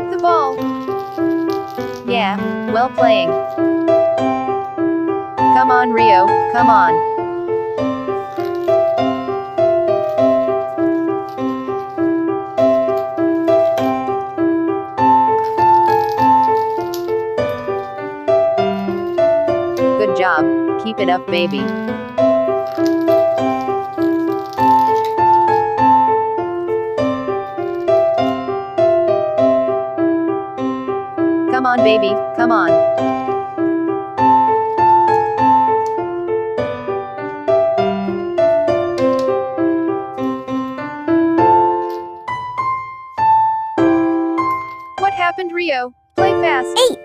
Take the ball. Yeah, well playing. Come on, Rio, come on. Good job. Keep it up, baby. Come on, baby, come on. What happened, Rio? Play fast. 8,